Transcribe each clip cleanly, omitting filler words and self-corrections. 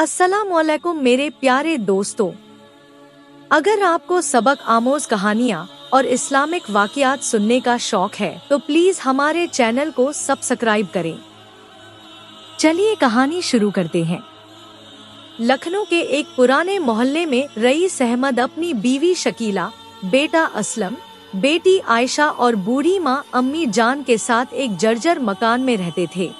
अस्सलामुअलैकुम मेरे प्यारे दोस्तों, अगर आपको सबक आमोज कहानियाँ और इस्लामिक वाक़ियात सुनने का शौक है तो प्लीज हमारे चैनल को सब्सक्राइब करें। चलिए कहानी शुरू करते हैं। लखनऊ के एक पुराने मोहल्ले में रईस अहमद अपनी बीवी शकीला, बेटा असलम, बेटी आयशा और बूढ़ी माँ अम्मी जान के साथ एक जर्जर मकान में रहते थे।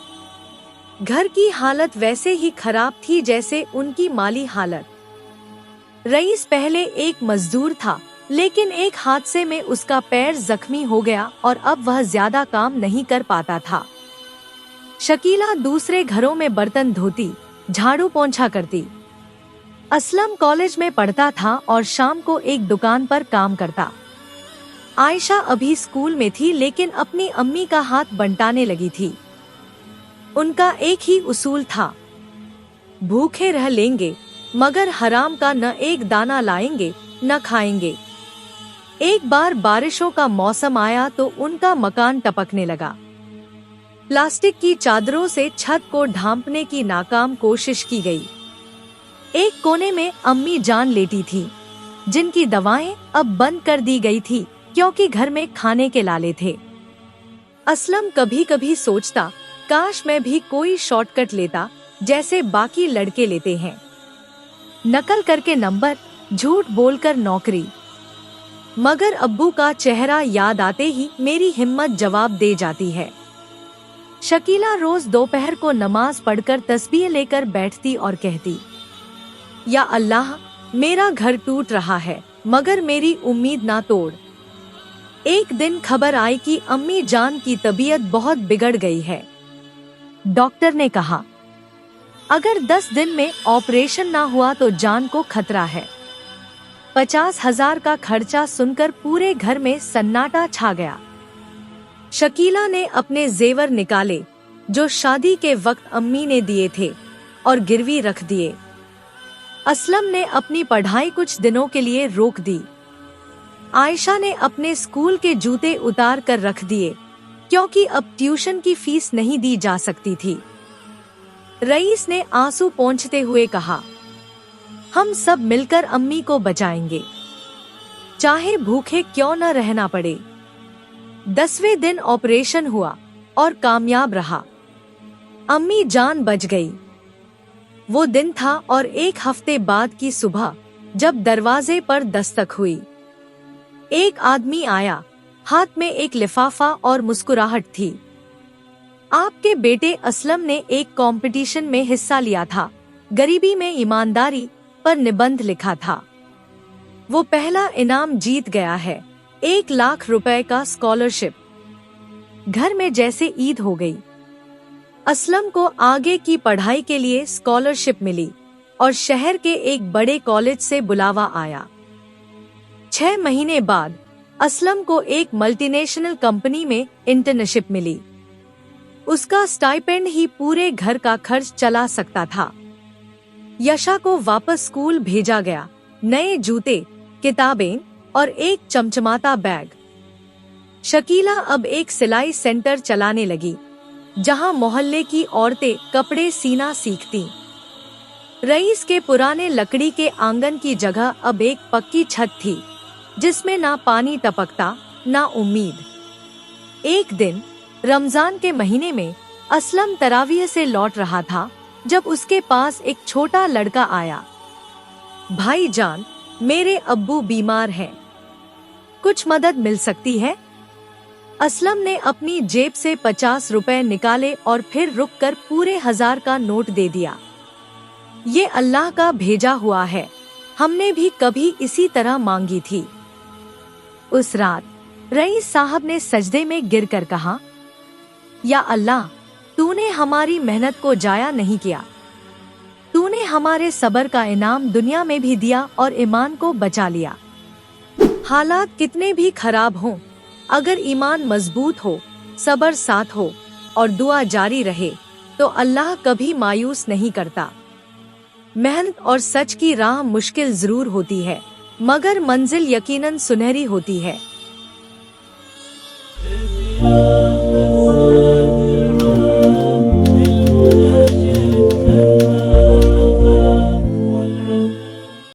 घर की हालत वैसे ही खराब थी जैसे उनकी माली हालत। रईस पहले एक मजदूर था, लेकिन एक हादसे में उसका पैर जख्मी हो गया और अब वह ज्यादा काम नहीं कर पाता था। शकीला दूसरे घरों में बर्तन धोती, झाड़ू पोंछा करती। असलम कॉलेज में पढ़ता था और शाम को एक दुकान पर काम करता। आयशा अभी स्कूल में थी लेकिन अपनी अम्मी का हाथ बंटाने लगी थी। उनका एक ही उसूल था, भूखे रह लेंगे मगर हराम का न एक दाना लाएंगे न खाएंगे। एक बार बारिशों का मौसम आया तो उनका मकान टपकने लगा। प्लास्टिक की चादरों से छत को ढांपने की नाकाम कोशिश की गई। एक कोने में अम्मी जान लेटी थी, जिनकी दवाएं अब बंद कर दी गई थी क्योंकि घर में खाने के लाले थे। असलम कभी कभी सोचता, काश मैं भी कोई शॉर्टकट लेता जैसे बाकी लड़के लेते हैं। नकल करके नंबर, झूठ बोलकर नौकरी। मगर अब्बू का चेहरा याद आते ही मेरी हिम्मत जवाब दे जाती है। शकीला रोज दोपहर को नमाज पढ़कर तस्बीह लेकर बैठती और कहती, या अल्लाह, मेरा घर टूट रहा है मगर मेरी उम्मीद ना तोड़। एक दिन खबर आई कि अम्मी जान की तबीयत बहुत बिगड़ गई है। डॉक्टर ने कहा, अगर 10 दिन में ऑपरेशन ना हुआ तो जान को खतरा है। 50,000 का खर्चा सुनकर पूरे घर में सन्नाटा छा गया। शकीला ने अपने जेवर निकाले जो शादी के वक्त अम्मी ने दिए थे और गिरवी रख दिए। असलम ने अपनी पढ़ाई कुछ दिनों के लिए रोक दी। आयशा ने अपने स्कूल के जूते उतार कर रख दिए क्योंकि अब ट्यूशन की फीस नहीं दी जा सकती थी। रईस ने आंसू पोंछते हुए कहा, हम सब मिलकर अम्मी को बचाएंगे, चाहे भूखे क्यों न रहना पड़े। 10वें दिन ऑपरेशन हुआ और कामयाब रहा। अम्मी जान बच गई। वो दिन था और एक हफ्ते बाद की सुबह जब दरवाजे पर दस्तक हुई। एक आदमी आया, हाथ में एक लिफाफा और मुस्कुराहट थी। आपके बेटे असलम ने एक कंपटीशन में हिस्सा लिया था, गरीबी में ईमानदारी पर निबंध लिखा था। वो पहला इनाम जीत गया है, 1 लाख रुपए का स्कॉलरशिप। घर में जैसे ईद हो गई। असलम को आगे की पढ़ाई के लिए स्कॉलरशिप मिली और शहर के एक बड़े कॉलेज से बुलावा आया। 6 महीने बाद असलम को एक मल्टीनेशनल कंपनी में इंटर्नशिप मिली। उसका स्टाइपेंड ही पूरे घर का खर्च चला सकता था। यशा को वापस स्कूल भेजा गया, नए जूते, किताबें और एक चमचमाता बैग। शकीला अब एक सिलाई सेंटर चलाने लगी, जहां मोहल्ले की औरतें कपड़े सीना सीखती। रईस के पुराने लकड़ी के आंगन की जगह अब एक पक्की छत थी, जिसमें ना पानी टपकता ना उम्मीद। एक दिन रमजान के महीने में असलम तरावीह से लौट रहा था जब उसके पास एक छोटा लड़का आया। भाईजान, मेरे अब्बू बीमार हैं, कुछ मदद मिल सकती है? असलम ने अपनी जेब से 50 रुपए निकाले और फिर रुककर पूरे 1000 का नोट दे दिया। ये अल्लाह का भेजा हुआ है, हमने भी कभी इसी तरह मांगी थी। उस रात रईस साहब ने सजदे में गिरकर कहा, या अल्लाह, तूने हमारी मेहनत को जाया नहीं किया। तूने हमारे सब्र का इनाम दुनिया में भी दिया और ईमान को बचा लिया। हालात कितने भी खराब हों, अगर ईमान मजबूत हो, सब्र साथ हो और दुआ जारी रहे तो अल्लाह कभी मायूस नहीं करता। मेहनत और सच की राह मुश्किल जरूर होती है, मगर मंजिल यकीनन सुनहरी होती है।